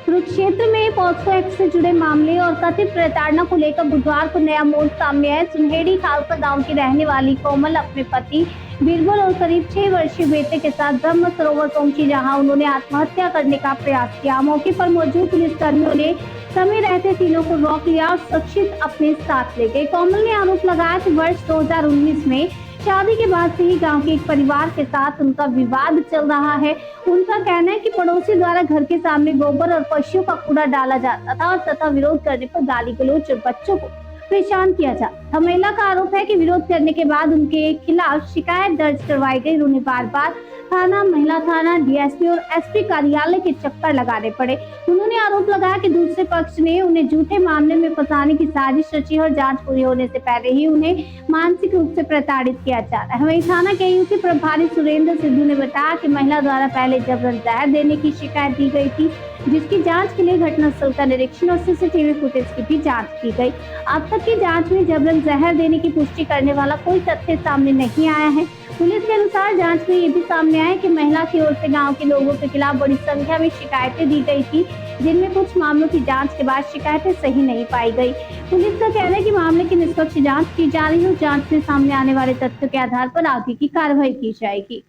कुरुक्षेत्र में POCSO act से जुड़े मामले और कथित प्रताड़ना को लेकर बुधवार को नया मोड़ सामने आया। सुनहेड़ी खालसा गांव की रहने वाली कोमल अपने पति बीरबल और करीब 6 वर्षीय बेटे के साथ ब्रह्म सरोवर पहुंची, जहां उन्होंने आत्महत्या करने का प्रयास किया। मौके पर मौजूद पुलिसकर्मियों ने समय रहते तीनों को रोक लिया और सुरक्षित अपने साथ ले गए। कोमल ने आरोप लगाया कि वर्ष 2019 में शादी के बाद से ही गांव के एक परिवार के साथ उनका विवाद चल रहा है। उनका कहना है कि पड़ोसी द्वारा घर के सामने गोबर और पशुओं का कूड़ा डाला जाता था और तथा विरोध करने पर गाली गलौज और बच्चों को परेशान किया जाता। महिला का आरोप है कि विरोध करने के बाद उनके खिलाफ शिकायत दर्ज करवाई गई। उन्हें बार-बार थाना, महिला थाना, डीएसपी और एसपी कार्यालय के चक्कर लगाने पड़े। उन्होंने आरोप लगाया कि दूसरे पक्ष ने उन्हें झूठे मामले में फंसाने की साजिश रची और जांच पूरी होने से पहले ही उन्हें मानसिक रूप से प्रताड़ित किया जा रहा है। वहीं थाना के यूपी प्रभारी सुरेंद्र सिद्धू ने बताया कि महिला द्वारा पहले जबरन जहर देने की शिकायत दी गई थी, जिसकी जांच के लिए घटनास्थल का निरीक्षण और सीसीटीवी फुटेज की भी जांच की गई। अब तक की जांच में जबरन जहर देने की पुष्टि करने वाला कोई तथ्य सामने नहीं आया है। पुलिस के अनुसार जांच में ये भी सामने आया कि महिला की ओर से गांव के लोगों के खिलाफ बड़ी संख्या में शिकायतें दी गई थी, जिनमें कुछ मामलों की जांच के बाद शिकायतें सही नहीं पाई गई। पुलिस का कहना है कि मामले की निष्पक्ष जांच की जा रही है और जांच में सामने आने वाले तथ्यों के आधार पर आगे की कार्रवाई की जाएगी।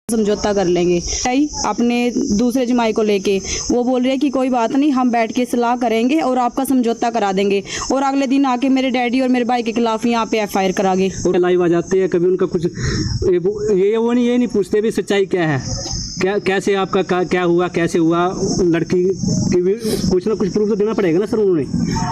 समझौता कर लेंगे अपने दूसरे जमाई को लेके। वो बोल रहे हैं कि कोई बात नहीं, हम बैठ के सलाह करेंगे और आपका समझौता करा देंगे। और अगले दिन आके मेरे डैडी और मेरे भाई के खिलाफ यहाँ पे एफआईआर करागे। लाइव आ जाते हैं, कभी उनका कुछ ये नहीं पूछते भी सच्चाई क्या है, कैसे आपका क्या हुआ, कैसे हुआ। लड़की की कुछ ना कुछ प्रूफ तो देना पड़ेगा ना सर। उन्होंने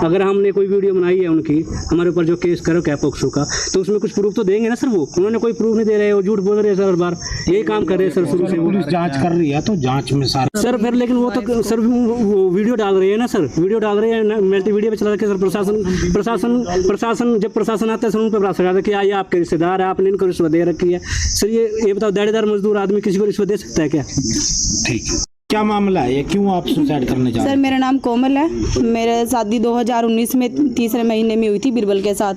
अगर हमने कोई वीडियो बनाई है उनकी, हमारे ऊपर जो केस करो क्या पॉक्सो का, तो उसमें कुछ प्रूफ तो देंगे ना सर। वो उन्होंने कोई प्रूफ नहीं दे रहे, वो झूठ बोल रहे हैं सर। हर बार यही काम कर रहे हैं सर शुरू से। पुलिस जांच कर रही है तो जांच में सारा सर फिर लेकिन वो तो सर वो वीडियो डाल रहे हैं ना सर, वीडियो डाल रहे हैं, मल्टी वीडियो पे चला रखे सर। प्रशासन जब प्रशासन आता है सर, उन पर भरोसा करता है कि ये आपके रिश्तेदार है, आपने इनको रिश्वत दे रखी है। सर ये बताओ, दिहाड़ीदार मजदूर आदमी किसी को रिश्वत दे सकता है क्या? ठीक है, क्या मामला है ये, क्यों आप सुसाइड करने जा रहे हैं? सर मेरा नाम कोमल है। मेरे शादी 2019 में तीसरे महीने में हुई थी बीरबल के साथ,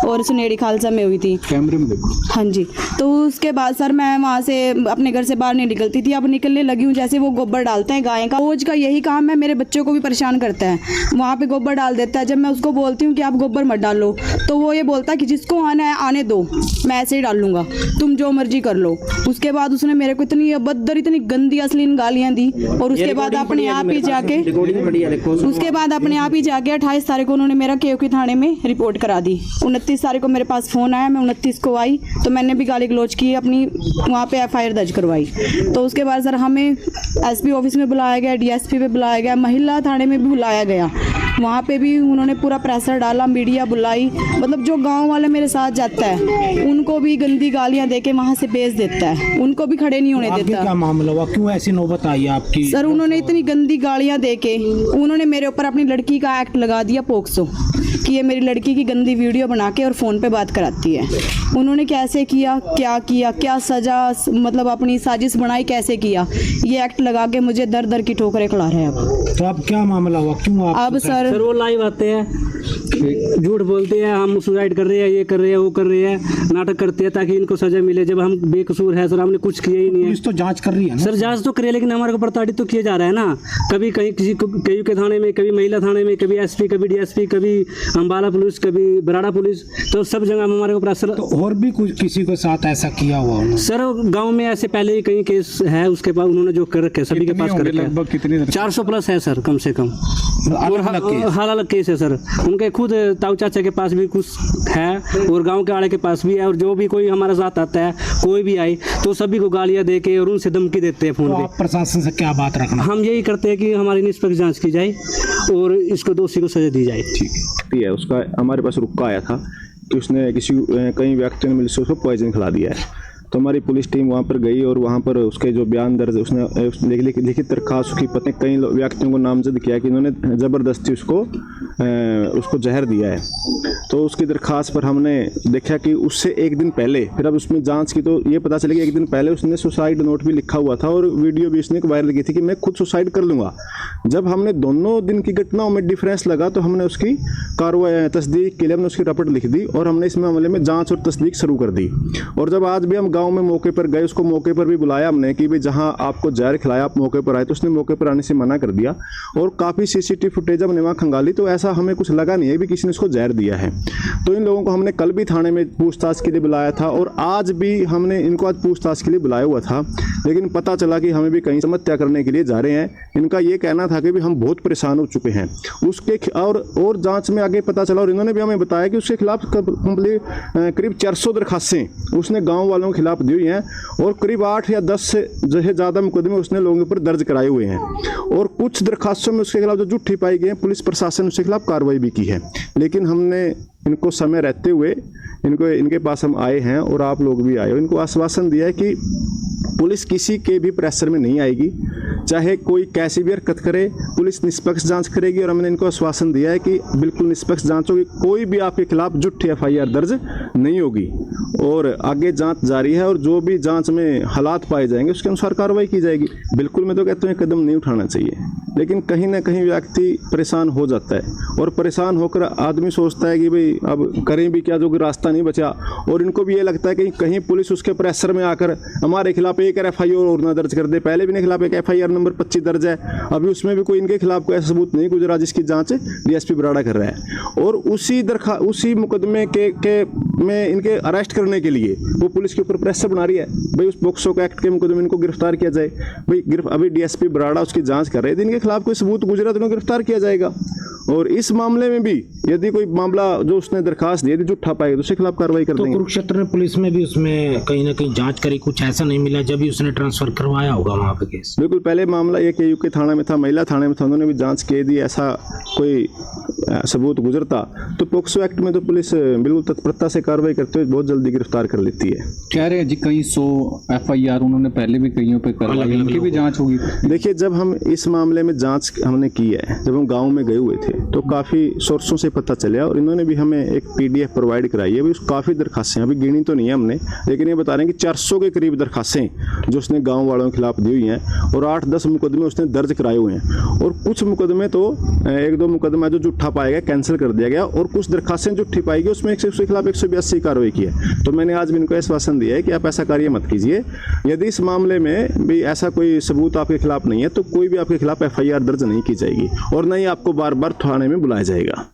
और सुनहेड़ी खालसा में हुई थी। कैमरे में देखो। हाँ जी। तो उसके बाद सर मैं वहाँ से अपने घर से बाहर नहीं निकलती थी। अब निकलने लगी हूँ। जैसे वो गोबर डालते हैं गाय का, रोज का यही काम है। मेरे बच्चों को भी परेशान करता है, वहाँ पे गोबर डाल देता है। जब मैं उसको बोलती हूँ कि आप गोबर मत डालो, तो वो ये बोलता है कि जिसको आना है आने दो, मैं ऐसे ही डाल लूँगा, तुम जो मर्जी कर लो। उसके बाद उसने मेरे को इतनी अभद्र, इतनी गंदी अश्लील गालियाँ दी। और उसके बाद अपने आप ही जाके 28 तारीख को उन्होंने मेरा केओकी थाने में रिपोर्ट करा दी। 29 तारीख को मेरे पास फोन आया, मैं 29 को आई तो मैंने भी गाली गलौज की, अपनी वहाँ पे एफआईआर दर्ज करवाई। तो उसके बाद सर हमें एसपी ऑफिस में बुलाया गया, डीएसपी पे बुलाया गया, महिला थाने में भी बुलाया गया। वहाँ पे भी उन्होंने पूरा प्रेशर डाला, मीडिया बुलाई। मतलब जो गाँव वाले मेरे साथ जाता है उनको भी गंदी गालियाँ दे के वहाँ से भेज देता है, उनको भी खड़े नहीं होने देता। क्या मामला हुआ, क्यों ऐसी नौबत आई आपकी? सर उन्होंने इतनी गंदी गालियां देके उन्होंने मेरे ऊपर अपनी लड़की का एक्ट लगा दिया पॉक्सो, कि ये मेरी लड़की की गंदी वीडियो बना के और फ़ोन पे बात कराती है। उन्होंने कैसे किया, क्या सज़ा, मतलब अपनी साजिश बनाई, कैसे किया, ये एक्ट लगा के मुझे दर दर की ठोकरें खिला रहे हैं। अब तो अब क्या मामला हुआ, क्यों आप? अब सर वो लाइव आते हैं, झूठ बोलते हैं, हम सुसाइड कर रहे हैं, ये कर रहे हैं, वो कर रहे हैं, नाटक करते हैं ताकि इनको सजा मिले, जब हम बेकसूर है सर। हमने कुछ किया ही नहीं है। पुलिस तो जांच कर रही है ना सर, जांच तो करे, लेकिन हमारे को प्रताड़ित तो किया जा रहा है ना। कभी कहीं किसी कई के थाने में, कभी महिला थाने में, कभी एसपी, कभी डीएसपी, कभी अम्बाला पुलिस, कभी बराड़ा पुलिस, तो सब जगह हमारे को प्रेशर। तो और भी कुछ किसी के साथ ऐसा किया हुआ सर? गाँव में ऐसे पहले ही कई केस है, उसके बाद उन्होंने जो कर रखे सभी के पास कर रखे। लगभग कितने? 400 प्लस है सर, कम से कम। अलग केस है सर। उनके खुद ताऊ चाचा के पास भी कुछ है और गांव के आड़े के पास भी है। और जो भी कोई हमारे साथ आता है, कोई भी आए, तो सभी को गालियां दे के और उनसे धमकी देते हैं फोन पे। आप प्रशासन से क्या बात रखना? हम यही करते हैं कि हमारी निष्पक्ष जांच की जाए और इसको दोषी को सजा दी जाए। ठीक है। उसका हमारे पास रुक्का आया था कि उसने कई व्यक्तियों ने मिलकर उसको पॉइजन खिला दिया है। तो हमारी पुलिस टीम वहाँ पर गई और वहाँ पर उसके जो बयान दर्ज, उसने लिखित दरखास्त उसकी पत्नी कई व्यक्तियों को नामजद किया कि इन्होंने ज़बरदस्ती उसको जहर दिया है। तो उसकी दरखास्त पर हमने देखा कि उससे एक दिन पहले, फिर अब उसमें जांच की तो ये पता चला कि एक दिन पहले उसने सुसाइड नोट भी लिखा हुआ था और वीडियो भी उसने वायरल की थी कि मैं खुद सुसाइड कर लूँगा। जब हमने दोनों दिन की घटनाओं में डिफरेंस लगा तो हमने उसकी कार्रवाई तस्दीक के लिए हमने उसकी रिपोर्ट लिख दी और हमने इस मामले में जाँच और तस्दीक शुरू कर दी। और जब आज भी हम गाँव गांव में मौके पर गए, उसको मौके पर भी बुलाया हमने कि भाई जहां आपको जहर खिलाया आप मौके पर आए, तो उसने मौके पर आने से मना कर दिया। और काफ़ी सीसीटीवी फुटेज हमने वहाँ खंगाली तो ऐसा हमें कुछ लगा नहीं है भी किसी ने उसको जहर दिया है। तो इन लोगों को हमने कल भी थाने में पूछताछ के लिए बुलाया था और आज भी हमने इनको आज पूछताछ के लिए बुलाया हुआ था, लेकिन पता चला कि हमें भी कहीं आत्महत्या करने के लिए जा रहे हैं। इनका ये कहना था कि भी हम बहुत परेशान हो चुके हैं उसके और जांच में आगे पता चला और इन्होंने भी हमें बताया कि उसके खिलाफ करीब 400 दरखास्तें उसने गांव वालों के खिलाफ दी हुई हैं और करीब 8 या 10 से ज़्यादा मुकदमे उसने लोगों के ऊपर दर्ज कराए हुए हैं। और कुछ दरखास्तों में उसके खिलाफ जो झूठी पाई गई है, पुलिस प्रशासन उसके खिलाफ कार्रवाई भी की है। लेकिन हमने इनको समय रहते हुए इनके पास हम आए हैं और आप लोग भी आए हो, इनको आश्वासन दिया है कि पुलिस किसी के भी प्रेशर में नहीं आएगी, चाहे कोई कैसी भी हरकत करे पुलिस निष्पक्ष जांच करेगी। और हमने इनको आश्वासन दिया है कि बिल्कुल निष्पक्ष जांच होगी, कोई भी आपके खिलाफ झूठी FIR दर्ज नहीं होगी और आगे जांच जारी है और जो भी जांच में हालात पाए जाएंगे उसके अनुसार कार्रवाई की जाएगी। बिल्कुल मैं तो कहता हूँ कदम नहीं उठाना चाहिए, लेकिन कहीं ना कहीं व्यक्ति परेशान हो जाता है और परेशान होकर आदमी सोचता है कि भाई अब करें भी क्या, जो कि रास्ता नहीं बचा। और इनको भी ये लगता है कि कहीं पुलिस उसके प्रेशर में आकर हमारे खिलाफ एक FIR और ना दर्ज कर दे। पहले भी इनके खिलाफ एक FIR नंबर 25 दर्ज है, अभी उसमें भी कोई इनके खिलाफ कोई ऐसा सबूत नहीं गुजरा जिसकी जांच DSP बराड़ा कर रहा है। और उसी मुकदमे में इनके अरेस्ट करने के लिए वो पुलिस के ऊपर प्रेशर बना रही है, भाई उस पोक्सो एक्ट के मुकदमे इनको गिरफ्तार किया जाए। भाई अभी DSP बराड़ा उसकी जांच कर रहे थे, इनके खिलाफ कोई सबूत गुजरा तो इन्हें गिरफ्तार किया जाएगा। और इस मामले में भी यदि कोई मामला जो उसने दरखास्त दी थी झूठा पाएगा तो उसके खिलाफ कार्रवाई कर देंगे। कुरुक्षेत्र में पुलिस में भी उसमें कहीं ना कहीं जांच करी, कुछ ऐसा नहीं मिला जब भी उसने ट्रांसफर करवाया होगा वहाँ पे केस। बिल्कुल, पहले मामला ये KU के थाना में था, महिला थाने में था, उन्होंने भी जांच के दी, ऐसा कोई सबूत गुजरता तो पोक्सो एक्ट में तो पुलिस बिल्कुल तत्परता से कार्रवाई करते हुए बहुत जल्दी गिरफ्तार कर लेती है। कह रहे हैं जी कई 100 FIR उन्होंने पहले भी कईयों पे करवाई, उनकी भी जांच होगी। देखिए, जब हम इस मामले में जांच हमने की है, जब हम गांव में गए हुए थे तो काफ़ी सोर्सों से पता चला और इन्होंने भी हमें एक PDF प्रोवाइड कराई है। काफ़ी दरखास्तें अभी गिनी तो नहीं है हमने, लेकिन ये बता रहे हैं कि 400 के करीब दरखास्तें जो उसने गाँव वालों के खिलाफ दी हुई हैं और 8-10 मुकदमे उसने दर्ज कराए हुए हैं। और कुछ मुकदमे तो 1-2 मुकदमा जो झूठा पाया गया कैंसिल कर दिया गया और कुछ दरखास्तें झूठी पाई गई उसमें उसके खिलाफ 182 कार्रवाई की है। तो मैंने आज भी इनको आश्वासन दिया है कि आप ऐसा कार्य मत कीजिए। यदि इस मामले में भी ऐसा कोई सबूत आपके खिलाफ नहीं है तो कोई भी आपके खिलाफ FIR दर्ज नहीं की जाएगी और न ही आपको बार बार थाने में बुलाया जाएगा।